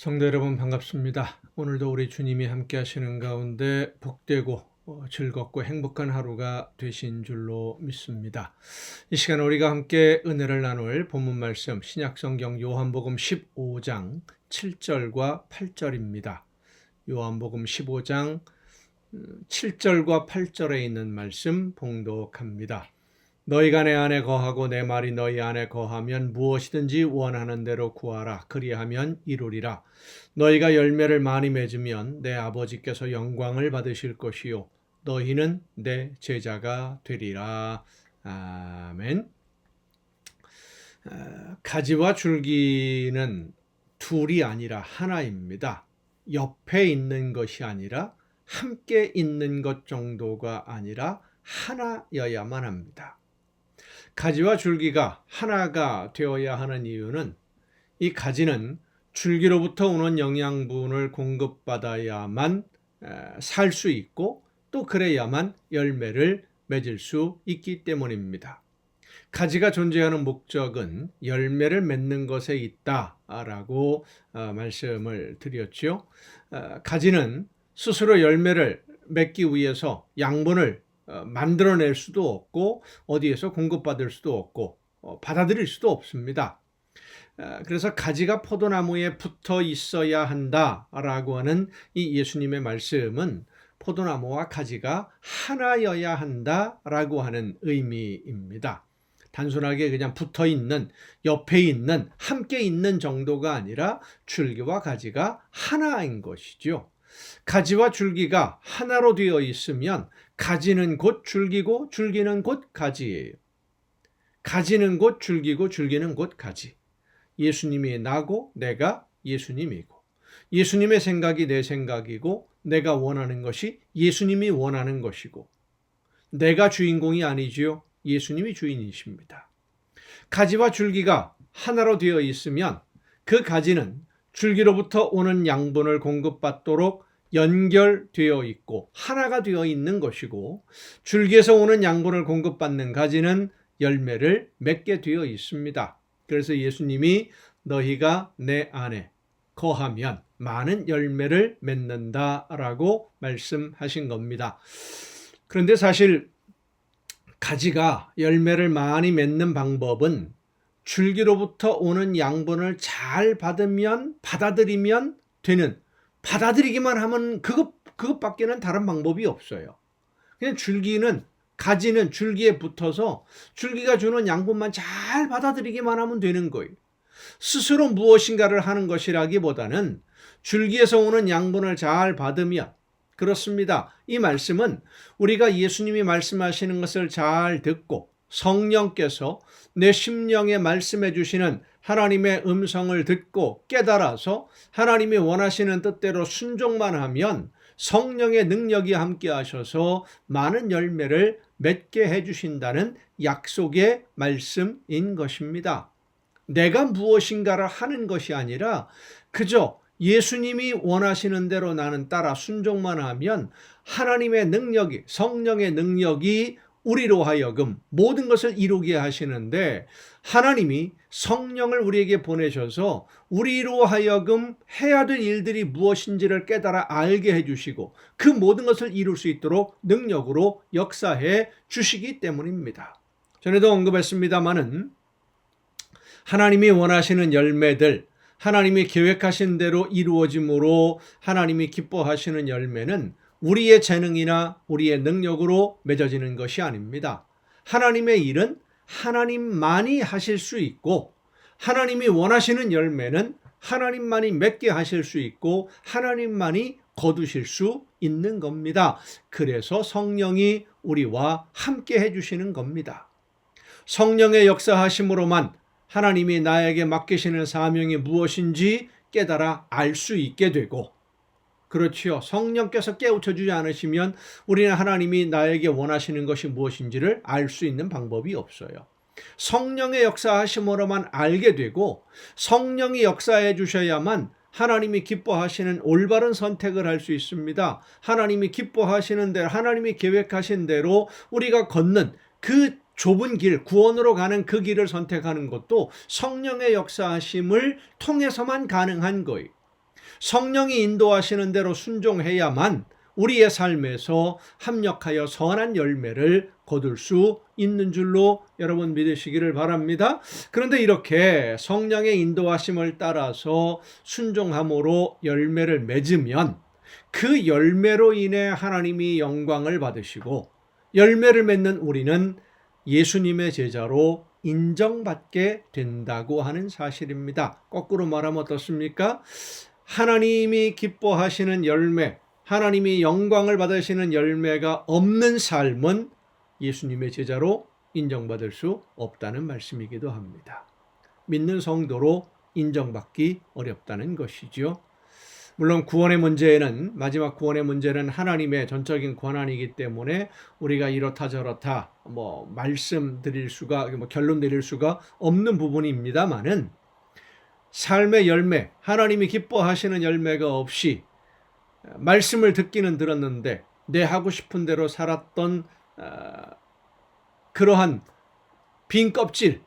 성도 여러분 반갑습니다. 오늘도 우리 주님이 함께 하시는 가운데 복되고 즐겁고 행복한 하루가 되신 줄로 믿습니다. 이 시간 우리가 함께 은혜를 나눌 본문 말씀 신약성경 요한복음 15장 7절과 8절입니다. 요한복음 15장 7절과 8절에 있는 말씀 봉독합니다. 너희가 내 안에 거하고 내 말이 너희 안에 거하면 무엇이든지 원하는 대로 구하라. 그리하면 이루리라. 너희가 열매를 많이 맺으면 내 아버지께서 영광을 받으실 것이요 너희는 내 제자가 되리라. 아멘. 가지와 줄기는 둘이 아니라 하나입니다. 옆에 있는 것이 아니라 함께 있는 것 정도가 아니라 하나여야만 합니다. 가지와 줄기가 하나가 되어야 하는 이유는 이 가지는 줄기로부터 오는 영양분을 공급받아야만 살 수 있고 또 그래야만 열매를 맺을 수 있기 때문입니다. 가지가 존재하는 목적은 열매를 맺는 것에 있다라고 말씀을 드렸죠. 가지는 스스로 열매를 맺기 위해서 양분을 만들어낼 수도 없고 어디에서 공급받을 수도 없고 받아들일 수도 없습니다. 그래서 가지가 포도나무에 붙어 있어야 한다라고 하는 이 예수님의 말씀은 포도나무와 가지가 하나여야 한다라고 하는 의미입니다. 단순하게 그냥 붙어 있는, 옆에 있는, 함께 있는 정도가 아니라 줄기와 가지가 하나인 것이죠. 가지와 줄기가 하나로 되어 있으면 가지는 곧 줄기고 줄기는 곧 가지예요. 가지는 곧 줄기고 줄기는 곧 가지. 예수님이 나고 내가 예수님이고 예수님의 생각이 내 생각이고 내가 원하는 것이 예수님이 원하는 것이고 내가 주인공이 아니지요. 예수님이 주인이십니다. 가지와 줄기가 하나로 되어 있으면 그 가지는 줄기로부터 오는 양분을 공급받도록 연결되어 있고 하나가 되어 있는 것이고 줄기에서 오는 양분을 공급받는 가지는 열매를 맺게 되어 있습니다. 그래서 예수님이 너희가 내 안에 거하면 많은 열매를 맺는다라고 말씀하신 겁니다. 그런데 사실 가지가 열매를 많이 맺는 방법은 줄기로부터 오는 양분을 잘 받아들이면 되는, 받아들이기만 하면 그것밖에는 다른 방법이 없어요. 그냥 가지는 줄기에 붙어서 줄기가 주는 양분만 잘 받아들이기만 하면 되는 거예요. 스스로 무엇인가를 하는 것이라기보다는 줄기에서 오는 양분을 잘 받으면, 그렇습니다. 이 말씀은 우리가 예수님이 말씀하시는 것을 잘 듣고 성령께서 내 심령에 말씀해 주시는 하나님의 음성을 듣고 깨달아서 하나님이 원하시는 뜻대로 순종만 하면 성령의 능력이 함께 하셔서 많은 열매를 맺게 해주신다는 약속의 말씀인 것입니다. 내가 무엇인가를 하는 것이 아니라 그저 예수님이 원하시는 대로 나는 따라 순종만 하면 하나님의 능력이, 성령의 능력이 우리로 하여금 모든 것을 이루게 하시는데 하나님이 성령을 우리에게 보내셔서 우리로 하여금 해야 될 일들이 무엇인지를 깨달아 알게 해주시고 그 모든 것을 이룰 수 있도록 능력으로 역사해 주시기 때문입니다. 전에도 언급했습니다마는 하나님이 원하시는 열매들, 하나님이 계획하신 대로 이루어짐으로 하나님이 기뻐하시는 열매는 우리의 재능이나 우리의 능력으로 맺어지는 것이 아닙니다. 하나님의 일은 하나님만이 하실 수 있고 하나님이 원하시는 열매는 하나님만이 맺게 하실 수 있고 하나님만이 거두실 수 있는 겁니다. 그래서 성령이 우리와 함께 해주시는 겁니다. 성령의 역사하심으로만 하나님이 나에게 맡기시는 사명이 무엇인지 깨달아 알 수 있게 되고, 그렇지요. 성령께서 깨우쳐주지 않으시면 우리는 하나님이 나에게 원하시는 것이 무엇인지를 알 수 있는 방법이 없어요. 성령의 역사하심으로만 알게 되고 성령이 역사해 주셔야만 하나님이 기뻐하시는 올바른 선택을 할 수 있습니다. 하나님이 기뻐하시는 대로, 하나님이 계획하신 대로 우리가 걷는 그 좁은 길, 구원으로 가는 그 길을 선택하는 것도 성령의 역사하심을 통해서만 가능한 거예요. 성령이 인도하시는 대로 순종해야만 우리의 삶에서 합력하여 선한 열매를 거둘 수 있는 줄로 여러분 믿으시기를 바랍니다. 그런데 이렇게 성령의 인도하심을 따라서 순종함으로 열매를 맺으면 그 열매로 인해 하나님이 영광을 받으시고 열매를 맺는 우리는 예수님의 제자로 인정받게 된다고 하는 사실입니다. 거꾸로 말하면 어떻습니까? 하나님이 기뻐하시는 열매, 하나님이 영광을 받으시는 열매가 없는 삶은 예수님의 제자로 인정받을 수 없다는 말씀이기도 합니다. 믿는 성도로 인정받기 어렵다는 것이죠. 물론 구원의 문제는, 마지막 구원의 문제는 하나님의 전적인 권한이기 때문에 우리가 이렇다 저렇다 말씀드릴 수가, 결론 내릴 수가 없는 부분입니다만은, 삶의 열매, 하나님이 기뻐하시는 열매가 없이 말씀을 듣기는 들었는데 내 하고 싶은 대로 살았던 그러한 빈 껍질,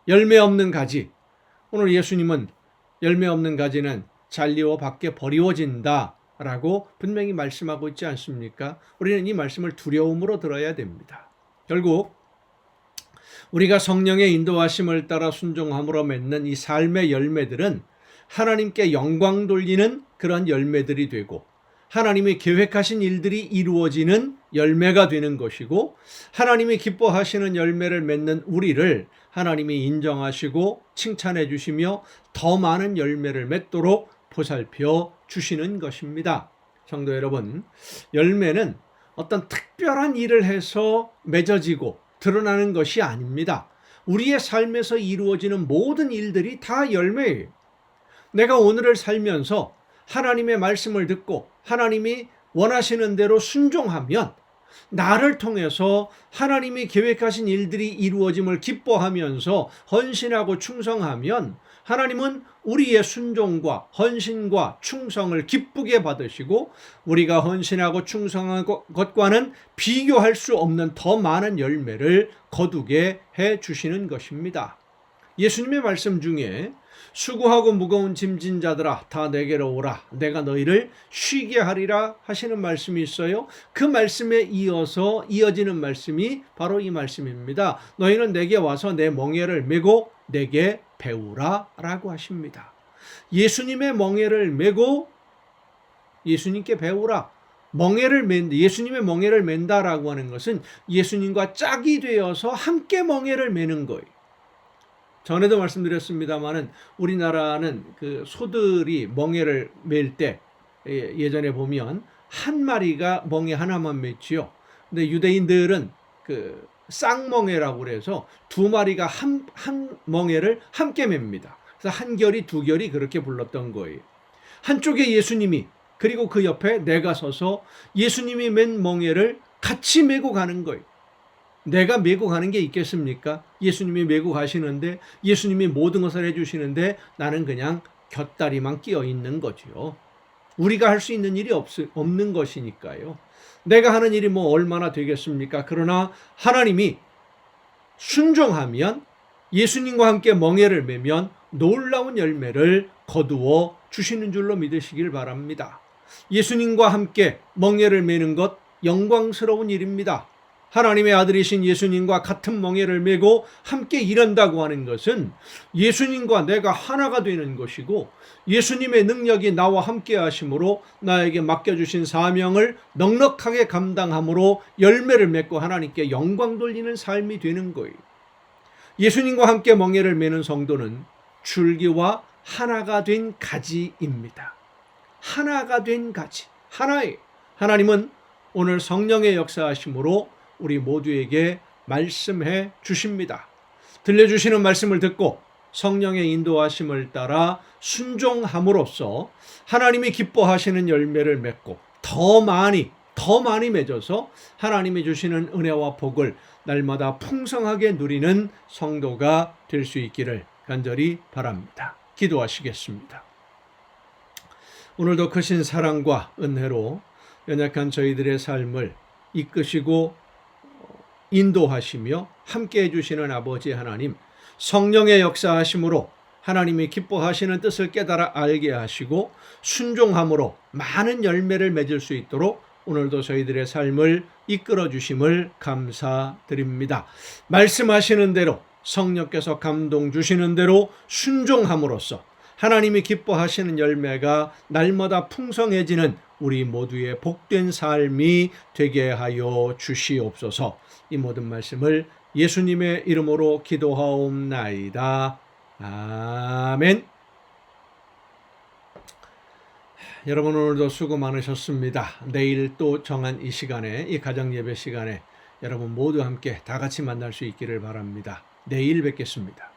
열매 없는 가지, 오늘 예수님은 열매 없는 가지는 잘리워 밖에 버리워진다 라고 분명히 말씀하고 있지 않습니까? 우리는 이 말씀을 두려움으로 들어야 됩니다. 결국 우리가 성령의 인도하심을 따라 순종함으로 맺는 이 삶의 열매들은 하나님께 영광 돌리는 그런 열매들이 되고, 하나님이 계획하신 일들이 이루어지는 열매가 되는 것이고, 하나님이 기뻐하시는 열매를 맺는 우리를 하나님이 인정하시고 칭찬해 주시며 더 많은 열매를 맺도록 보살펴 주시는 것입니다. 성도 여러분, 열매는 어떤 특별한 일을 해서 맺어지고 드러나는 것이 아닙니다. 우리의 삶에서 이루어지는 모든 일들이 다 열매예요. 내가 오늘을 살면서 하나님의 말씀을 듣고 하나님이 원하시는 대로 순종하면 나를 통해서 하나님이 계획하신 일들이 이루어짐을 기뻐하면서 헌신하고 충성하면 하나님은 우리의 순종과 헌신과 충성을 기쁘게 받으시고 우리가 헌신하고 충성한 것과는 비교할 수 없는 더 많은 열매를 거두게 해 주시는 것입니다. 예수님의 말씀 중에 수고하고 무거운 짐진 자들아 다 내게로 오라 내가 너희를 쉬게 하리라 하시는 말씀이 있어요. 그 말씀에 이어서 이어지는 말씀이 바로 이 말씀입니다. 너희는 내게 와서 내 멍에를 메고 내게 배우라 라고 하십니다. 예수님의 멍에를 메고 예수님께 배우라. 예수님의 멍에를 맨다라고 하는 것은 예수님과 짝이 되어서 함께 멍에를 메는 거예요. 전에도 말씀드렸습니다만은 우리나라는 그 소들이 멍에를 맬 때 예전에 보면 한 마리가 멍에 하나만 맸지요. 근데 유대인들은 그 쌍멍에라고 그래서 두 마리가 한 멍에를 함께 맵니다. 그래서 한 결이 두 결이 그렇게 불렀던 거예요. 한쪽에 예수님이 그리고 그 옆에 내가 서서 예수님이 맨 멍에를 같이 메고 가는 거예요. 내가 메고 가는 게 있겠습니까? 예수님이 메고 가시는데 예수님이 모든 것을 해주시는데 나는 그냥 곁다리만 끼어 있는 거죠. 우리가 할 수 있는 일이 없는 것이니까요. 내가 하는 일이 얼마나 되겠습니까? 그러나 하나님이 순종하면 예수님과 함께 멍에를 메면 놀라운 열매를 거두어 주시는 줄로 믿으시길 바랍니다. 예수님과 함께 멍에를 메는 것 영광스러운 일입니다. 하나님의 아들이신 예수님과 같은 멍에를 메고 함께 일한다고 하는 것은 예수님과 내가 하나가 되는 것이고 예수님의 능력이 나와 함께 하심으로 나에게 맡겨주신 사명을 넉넉하게 감당함으로 열매를 맺고 하나님께 영광 돌리는 삶이 되는 거예요. 예수님과 함께 멍에를 메는 성도는 줄기와 하나가 된 가지입니다. 하나가 된 가지, 하나의 하나님은 오늘 성령의 역사하심으로 우리 모두에게 말씀해 주십니다. 들려주시는 말씀을 듣고 성령의 인도하심을 따라 순종함으로써 하나님이 기뻐하시는 열매를 맺고 더 많이 맺어서 하나님이 주시는 은혜와 복을 날마다 풍성하게 누리는 성도가 될 수 있기를 간절히 바랍니다. 기도하시겠습니다. 오늘도 크신 사랑과 은혜로 연약한 저희들의 삶을 이끄시고 인도하시며 함께 해주시는 아버지 하나님, 성령의 역사하심으로 하나님이 기뻐하시는 뜻을 깨달아 알게 하시고 순종함으로 많은 열매를 맺을 수 있도록 오늘도 저희들의 삶을 이끌어 주심을 감사드립니다. 말씀하시는 대로 성령께서 감동 주시는 대로 순종함으로써 하나님이 기뻐하시는 열매가 날마다 풍성해지는 우리 모두의 복된 삶이 되게 하여 주시옵소서. 이 모든 말씀을 예수님의 이름으로 기도하옵나이다. 아멘. 여러분 오늘도 수고 많으셨습니다. 내일 또 정한 이 시간에, 이 가정 예배 시간에 여러분 모두 함께 다 같이 만날 수 있기를 바랍니다. 내일 뵙겠습니다.